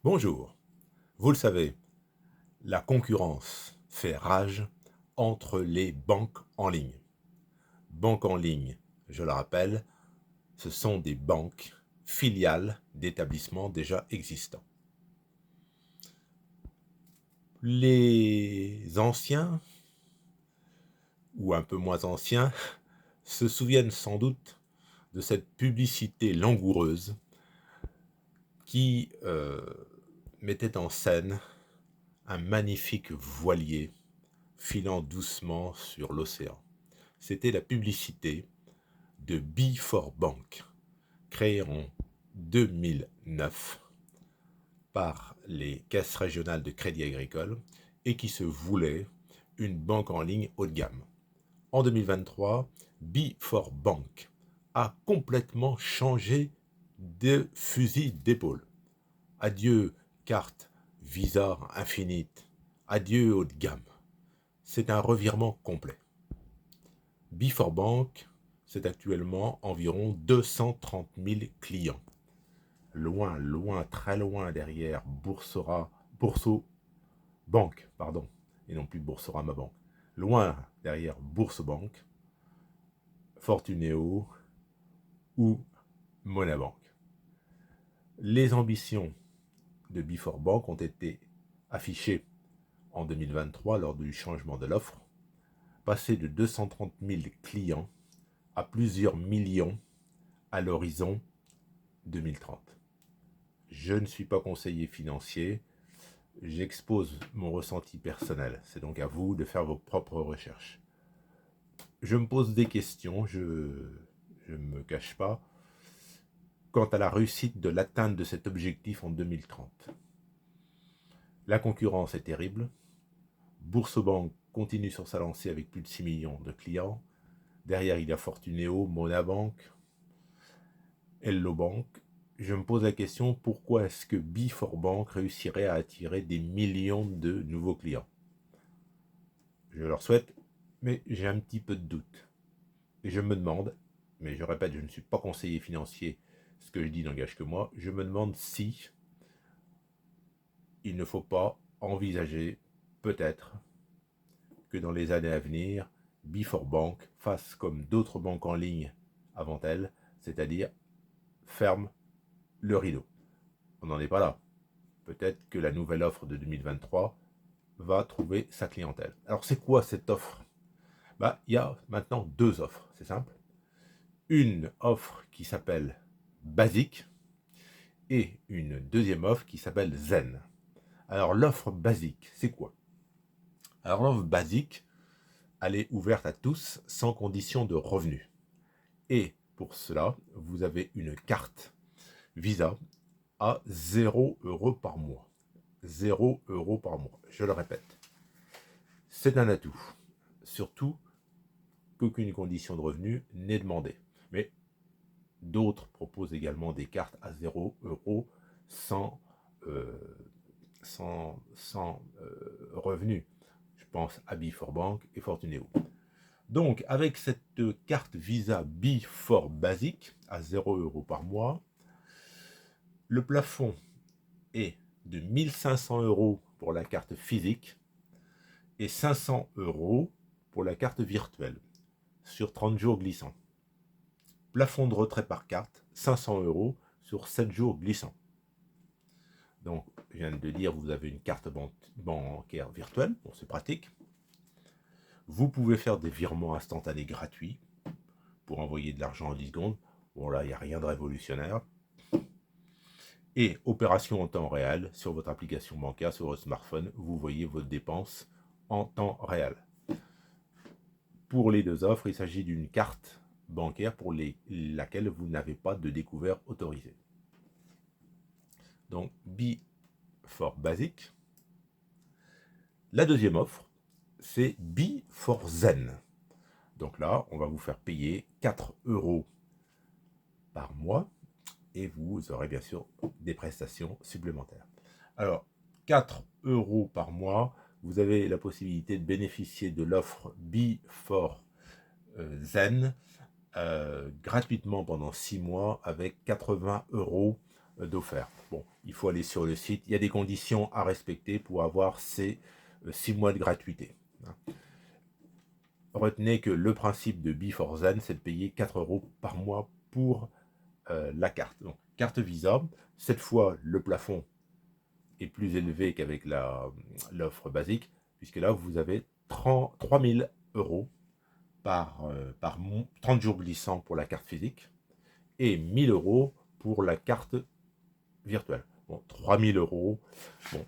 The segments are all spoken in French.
Bonjour. Vous le savez, la concurrence fait rage entre les banques en ligne. Banques en ligne, je le rappelle, ce sont des banques filiales d'établissements déjà existants. Les anciens, ou un peu moins anciens, se souviennent sans doute de cette publicité langoureuse qui mettait en scène un magnifique voilier filant doucement sur l'océan. C'était la publicité de B4Bank, créée en 2009 par les caisses régionales de crédit agricole et qui se voulait une banque en ligne haut de gamme. En 2023, B4Bank a complètement changé de fusil d'épaule. Adieu carte Visa Infinite, adieu haut de gamme. C'est un revirement complet. B4Bank, c'est actuellement environ 230 000 clients. Loin, très loin derrière Bourso Bank, et non plus Boursorama Bank. Loin derrière Bourse-Bank, Fortuneo ou Monabank. Les ambitions de B4Bank ont été affichées en 2023 lors du changement de l'offre, passer de 230 000 clients à plusieurs millions à l'horizon 2030. Je ne suis pas conseiller financier, j'expose mon ressenti personnel. C'est donc à vous de faire vos propres recherches. Je me pose des questions, je ne me cache pas, quant à la réussite de l'atteinte de cet objectif en 2030. La concurrence est terrible. Boursorama continue sur sa lancée avec plus de 6 millions de clients. Derrière, il y a Fortuneo, Monabank, Hello Bank. Je me pose la question, pourquoi est-ce que B4Bank réussirait à attirer des millions de nouveaux clients? Je leur souhaite, mais j'ai un petit peu de doute. Et je me demande, mais je répète, je ne suis pas conseiller financier, ce que je dis n'engage que moi, je me demande si il ne faut pas envisager, peut-être, que dans les années à venir, B4Bank fasse comme d'autres banques en ligne avant elle, c'est-à-dire ferme le rideau. On n'en est pas là. Peut-être que la nouvelle offre de 2023 va trouver sa clientèle. Alors c'est quoi cette offre? Il y a maintenant deux offres, c'est simple. Une offre qui s'appelle Basique et une deuxième offre qui s'appelle Zen. Alors l'offre basique, c'est quoi? Alors l'offre basique, elle est ouverte à tous sans condition de revenu. Et pour cela, vous avez une carte Visa à 0 € par mois. 0 € par mois, je le répète. C'est un atout. Surtout qu'aucune condition de revenu n'est demandée. Mais d'autres proposent également des cartes à 0 € sans, revenu. Je pense à B4Bank et Fortuneo. Donc, avec cette carte Visa B4 Basique à 0 € par mois, le plafond est de 1 500 € pour la carte physique et 500 € pour la carte virtuelle sur 30 jours glissants. Plafond de retrait par carte, 500 € sur 7 jours glissants. Donc, je viens de dire, vous avez une carte bancaire virtuelle, bon, c'est pratique. Vous pouvez faire des virements instantanés gratuits pour envoyer de l'argent en 10 secondes. Bon, là, il n'y a rien de révolutionnaire. Et opération en temps réel sur votre application bancaire, sur votre smartphone, vous voyez vos dépenses en temps réel. Pour les deux offres, il s'agit d'une carte bancaire pour laquelle vous n'avez pas de découvert autorisé. Donc, B4 Basic. La deuxième offre, c'est B4 Zen. Donc là, on va vous faire payer 4 € par mois et vous aurez bien sûr des prestations supplémentaires. Alors, 4 € par mois, vous avez la possibilité de bénéficier de l'offre B4 Zen gratuitement pendant 6 mois avec 80 € d'offert. Bon, il faut aller sur le site. Il y a des conditions à respecter pour avoir ces 6 mois de gratuité. Retenez que le principe de Be4Zen, c'est de payer 4 € par mois pour la carte. Donc, carte Visa, cette fois, le plafond est plus élevé qu'avec l'offre basique, puisque là, vous avez 3 000 € par 30 jours glissants pour la carte physique et 1 000 € pour la carte virtuelle. Bon, 3 000 €, bon,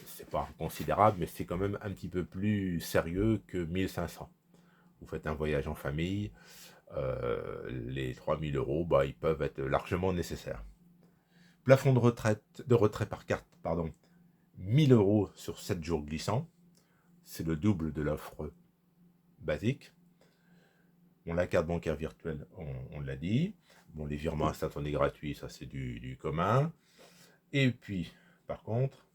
c'est pas considérable, mais c'est quand même un petit peu plus sérieux que 1 500. Vous faites un voyage en famille, les 3 000 €, bah, ils peuvent être largement nécessaires. Plafond de retrait par carte, pardon, 1 000 € sur 7 jours glissants, c'est le double de l'offre basique. Bon, la carte bancaire virtuelle, on l'a dit. Bon, les virements instantanés gratuits, ça c'est du commun. Et puis, par contre,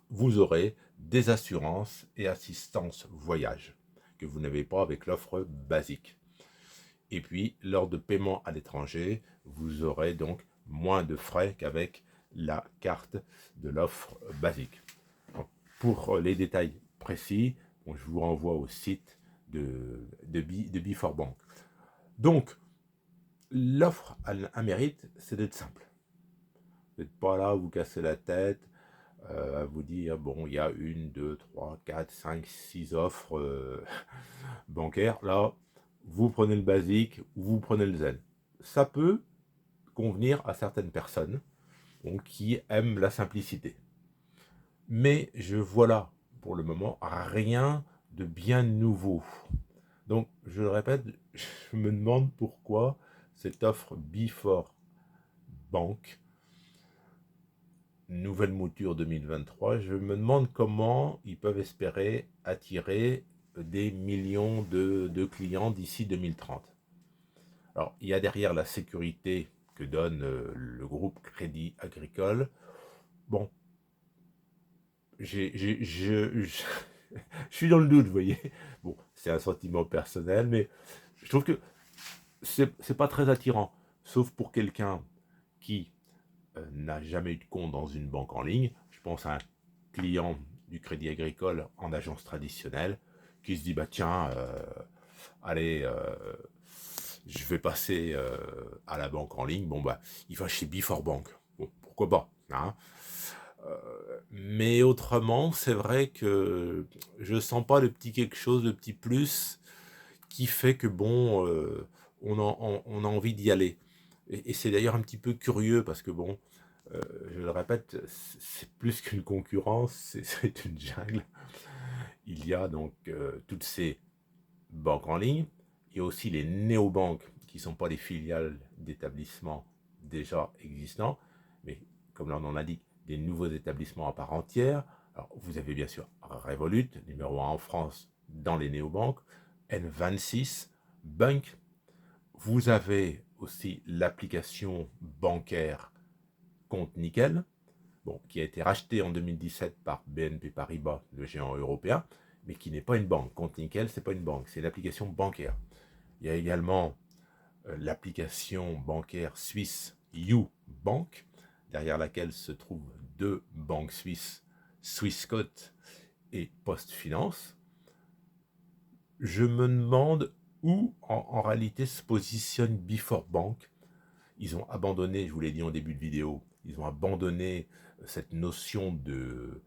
vous aurez des assurances et assistance voyage que vous n'avez pas avec l'offre basique. Et puis, lors de paiement à l'étranger, vous aurez donc moins de frais qu'avec la carte de l'offre basique. Donc, pour les détails précis, bon, je vous renvoie au site de Be4Bank. Donc, l'offre à mérite, c'est d'être simple. Vous n'êtes pas là à vous casser la tête, à vous dire, bon, il y a 1, 2, 3, 4, 5, 6 offres bancaires. Là, vous prenez le basique, vous prenez le zen. Ça peut convenir à certaines personnes donc, qui aiment la simplicité. Mais je vois là, pour le moment, rien de bien nouveau. Donc, je le répète, je me demande pourquoi cette offre Be4Bank, nouvelle mouture 2023, je me demande comment ils peuvent espérer attirer des millions de clients d'ici 2030. Alors, il y a derrière la sécurité que donne le groupe Crédit Agricole. Bon, je suis dans le doute, vous voyez. Bon, c'est un sentiment personnel, mais je trouve que c'est pas très attirant, sauf pour quelqu'un qui n'a jamais eu de compte dans une banque en ligne. Je pense à un client du Crédit Agricole en agence traditionnelle qui se dit, bah tiens, allez, je vais passer à la banque en ligne. Bon, bah, il va chez Be4Bank. Bon, pourquoi pas, hein. Mais autrement, c'est vrai que je sens pas le petit quelque chose, le petit plus qui fait que bon, on a envie d'y aller. Et c'est d'ailleurs un petit peu curieux parce que bon, je le répète, c'est plus qu'une concurrence, c'est une jungle. Il y a donc toutes ces banques en ligne. Il y a aussi les néobanques qui ne sont pas les filiales d'établissements déjà existants, mais comme l'on en a dit, des nouveaux établissements à part entière. Alors, vous avez bien sûr Revolut, numéro 1 en France dans les néobanques, N26, Bank. Vous avez aussi l'application bancaire Compte Nickel, bon, qui a été racheté en 2017 par BNP Paribas, le géant européen, mais qui n'est pas une banque. Compte Nickel, c'est pas une banque, c'est une application bancaire. Il y a également l'application bancaire suisse YouBank, derrière laquelle se trouvent 2 banques suisses, Swissquote et PostFinance. Je me demande où en réalité se positionne Be4Bank. Ils ont abandonné, je vous l'ai dit en début de vidéo, ils ont abandonné cette notion de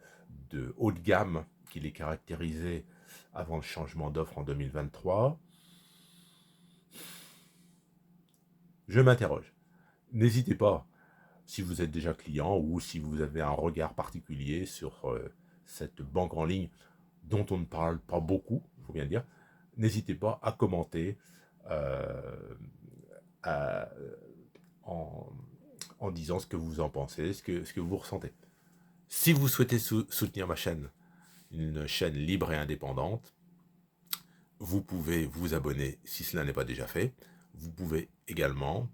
haut de gamme qui les caractérisait avant le changement d'offre en 2023. Je m'interroge. N'hésitez pas, si vous êtes déjà client ou si vous avez un regard particulier sur cette banque en ligne dont on ne parle pas beaucoup, il faut bien dire, n'hésitez pas à commenter à, en disant ce que vous en pensez, ce que vous ressentez. Si vous souhaitez soutenir ma chaîne, une chaîne libre et indépendante, vous pouvez vous abonner si cela n'est pas déjà fait. Vous pouvez également,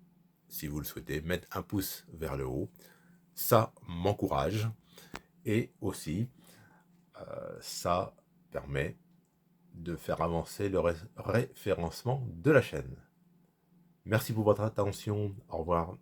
si vous le souhaitez, mettre un pouce vers le haut. Ça m'encourage et aussi, ça permet de faire avancer le référencement de la chaîne. Merci pour votre attention. Au revoir.